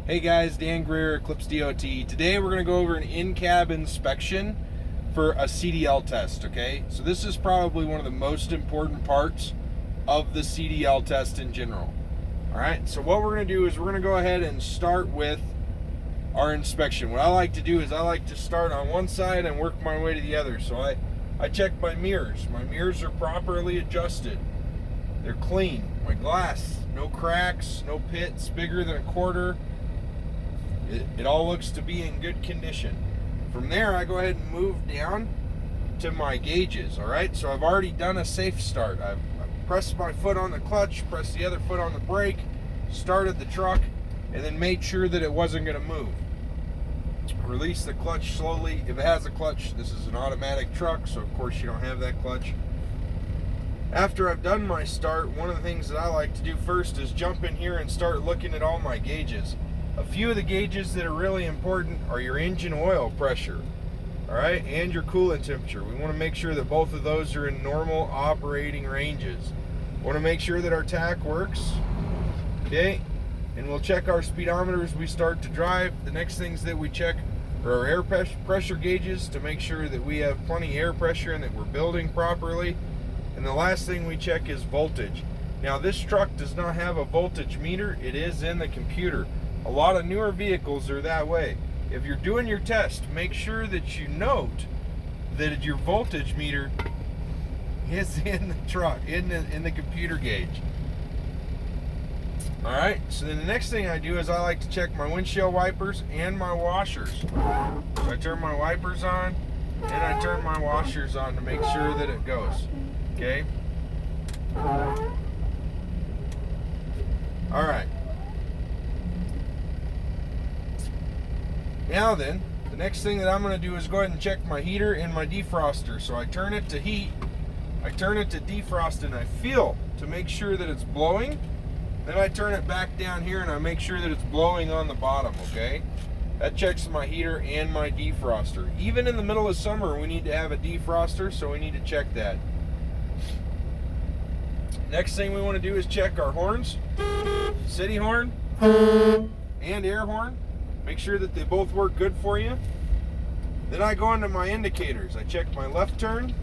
Hey guys, Dan Greer, Eclipse DOT. Today we're going to go over an in-cab inspection for a CDL test, okay? So this is probably one of the most important parts of the CDL test in general. All right, so what we're going to do is we're going to go ahead and start with our inspection. What I like to do is I like to start on one side and work my way to the other. So I check my mirrors. My mirrors are properly adjusted. They're clean. My glass, no cracks, no pits bigger than a quarter. It all looks to be in good condition. From there, I go ahead and move down to my gauges, all right? So I've already done a safe start. I've pressed my foot on the clutch, pressed the other foot on the brake, started the truck, and then made sure that it wasn't gonna move. Release the clutch slowly. If it has a clutch, this is an automatic truck, so of course you don't have that clutch. After I've done my start, one of the things that I like to do first is jump in here and start looking at all my gauges. A few of the gauges that are really important are your engine oil pressure, all right, and your coolant temperature. We want to make sure that both of those are in normal operating ranges. We want to make sure that our tach works, okay, and we'll check our speedometer as we start to drive. The next things that we check are our air pressure gauges to make sure that we have plenty of air pressure and that we're building properly. And the last thing we check is voltage. Now this truck does not have a voltage meter, it is in the computer. A lot of newer vehicles are that way. If you're doing your test, make sure that you note that your voltage meter is in the truck, in the computer gauge. All right, so then the next thing I do is I like to check my windshield wipers and my washers. So I turn my wipers on and I turn my washers on to make sure that it goes, okay? All right. Now then, the next thing that I'm going to do is go ahead and check my heater and my defroster. So I turn it to heat, I turn it to defrost, and I feel to make sure that it's blowing. Then I turn it back down here and I make sure that it's blowing on the bottom, okay? That checks my heater and my defroster. Even in the middle of summer, we need to have a defroster, so we need to check that. Next thing we want to do is check our horns, city horn and air horn. Make sure that they both work good for you. Then I go into my indicators. I check my left turn,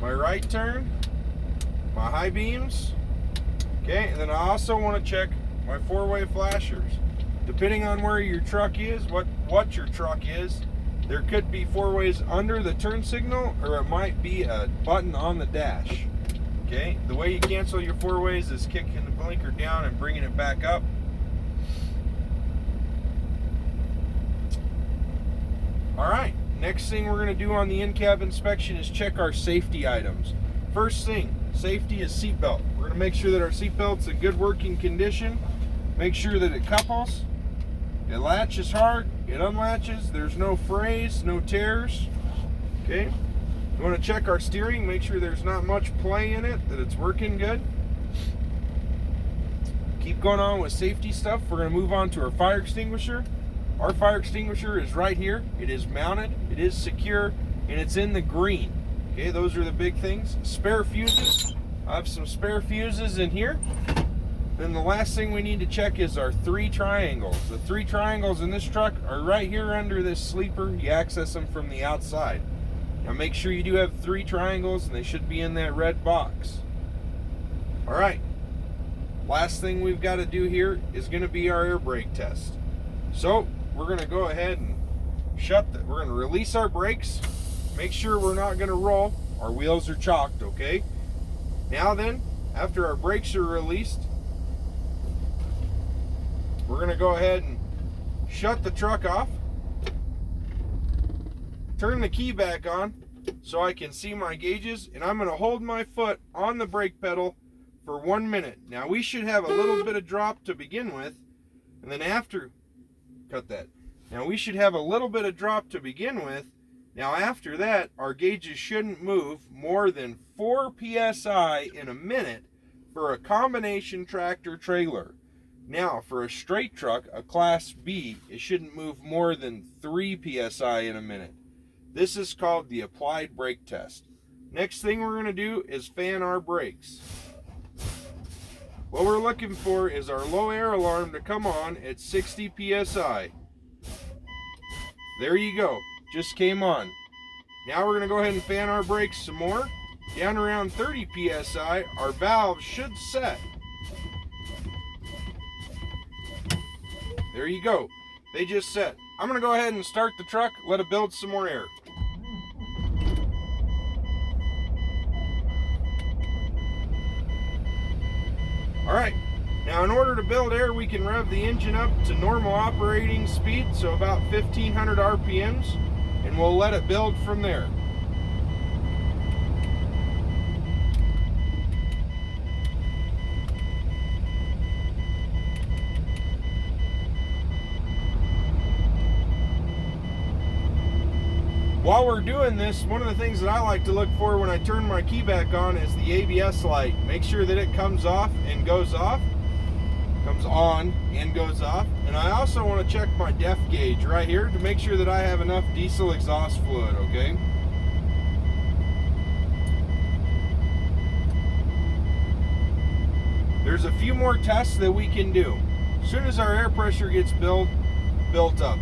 my right turn, my high beams. Okay, and then I also want to check my four-way flashers. Depending on where your truck is, what your truck is, there could be four ways under the turn signal, or it might be a button on the dash. Okay, the way you cancel your four ways is kicking the blinker down and bringing it back up. All right, next thing we're going to do on the in-cab inspection is check our safety items. First thing, safety is seatbelt. We're going to make sure that our seatbelt's in good working condition. Make sure that it couples, it latches hard, it unlatches, there's no frays, no tears. Okay, we want to check our steering, make sure there's not much play in it, that it's working good. Keep going on with safety stuff. We're going to move on to our fire extinguisher. Our fire extinguisher is right here. It is mounted, it is secure, and it's in the green. Okay, those are the big things. Spare fuses. I have some spare fuses in here. Then the last thing we need to check is our three triangles. The three triangles in this truck are right here under this sleeper. You access them from the outside. Now make sure you do have three triangles, and they should be in that red box. All right. Last thing we've got to do here is going to be our air brake test. So we're going to go ahead and we're going to release our brakes. Make sure we're not going to roll. Our wheels are chocked, okay? Now then, after our brakes are released, we're going to go ahead and shut the truck off. Turn the key back on so I can see my gauges, and I'm going to hold my foot on the brake pedal for 1 minute. Now we should have a little bit of drop to begin with, and then cut that. Now we should have a little bit of drop to begin with. Now after that, our gauges shouldn't move more than 4 psi in a minute for a combination tractor trailer. Now for a straight truck, a class B, it shouldn't move more than 3 psi in a minute. This is called the applied brake test. Next thing we're going to do is fan our brakes. what we're looking for is our low air alarm to come on at 60 psi. There you go, just came on. Now we're going to go ahead and fan our brakes some more. Down around 30 psi, our valve should set. There you go, they just set. I'm going to go ahead and start the truck, let it build some more air. Alright, now in order to build air, we can rev the engine up to normal operating speed, so about 1500 RPMs, and we'll let it build from there. While we're doing this, one of the things that I like to look for when I turn my key back on is the ABS light. Make sure that it comes off and goes off, comes on and goes off. And I also want to check my def gauge right here to make sure that I have enough diesel exhaust fluid, okay? There's a few more tests that we can do. As soon as our air pressure gets built up.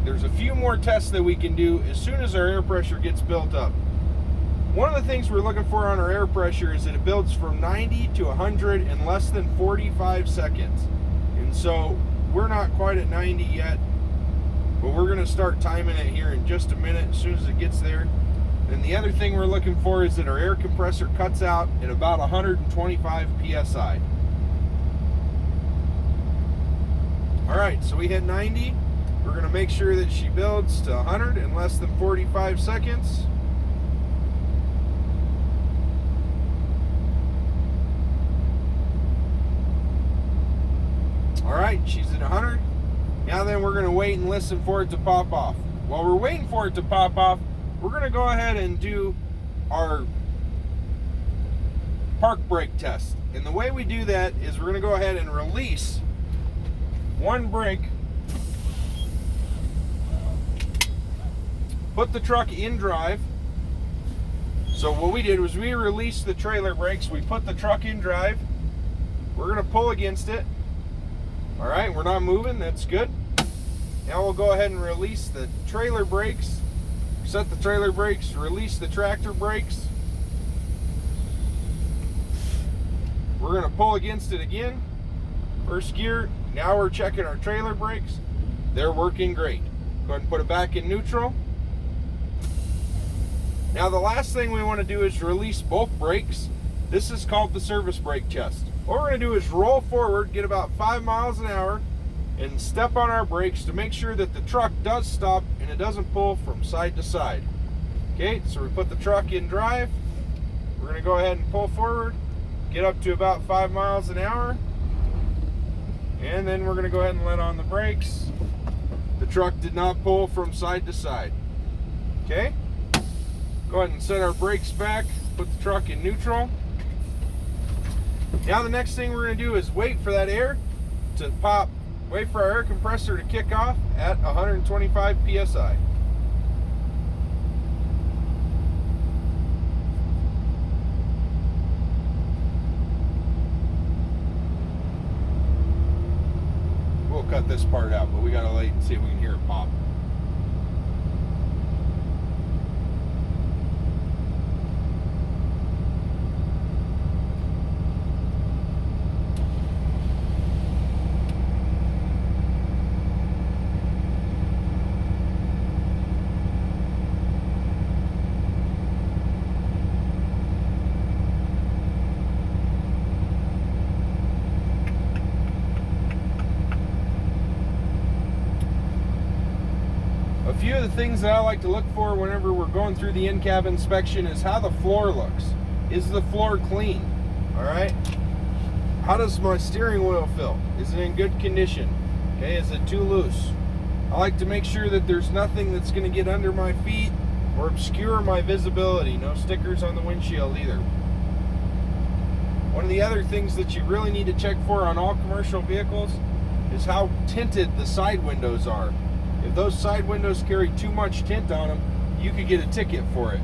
There's a few more tests that we can do as soon as our air pressure gets built up. One of the things we're looking for on our air pressure is that it builds from 90 to 100 in less than 45 seconds. And so we're not quite at 90 yet, but we're going to start timing it here in just a minute as soon as it gets there. And the other thing we're looking for is that our air compressor cuts out at about 125 psi. Alright, so we hit 90. We're going to make sure that she builds to 100 in less than 45 seconds. Alright, she's at 100. Now then we're going to wait and listen for it to pop off. While we're waiting for it to pop off, we're going to go ahead and do our park brake test. And the way we do that is we're going to go ahead and release one brake, put the truck in drive. So what we did was we released the trailer brakes, we put the truck in drive. We're going to pull against it. Alright, we're not moving, that's good. Now we'll go ahead and release the trailer brakes. Set the trailer brakes, release the tractor brakes. We're going to pull against it again. First gear. Now we're checking our trailer brakes. They're working great. Go ahead and put it back in neutral. Now the last thing we want to do is release both brakes. This is called the service brake test. What we're going to do is roll forward, get about 5 miles an hour, and step on our brakes to make sure that the truck does stop and it doesn't pull from side to side. Okay, so we put the truck in drive. We're going to go ahead and pull forward, get up to about 5 miles an hour, and then we're going to go ahead and let on the brakes. The truck did not pull from side to side. Okay, go ahead and set our brakes back, put the truck in neutral. Now the next thing we're going to do is wait for that air to pop. Wait for our air compressor to kick off at 125 psi. We'll cut this part out, but we got to wait and see if we can hear it pop. A few of the things that I like to look for whenever we're going through the in-cab inspection is how the floor looks. Is the floor clean? Alright? How does my steering wheel feel? Is it in good condition? Okay, is it too loose? I like to make sure that there's nothing that's going to get under my feet or obscure my visibility. No stickers on the windshield either. One of the other things that you really need to check for on all commercial vehicles is how tinted the side windows are. If those side windows carry too much tint on them, you could get a ticket for it.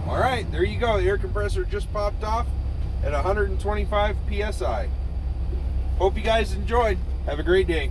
All right, there you go. The air compressor just popped off at 125 PSI. Hope you guys enjoyed. Have a great day.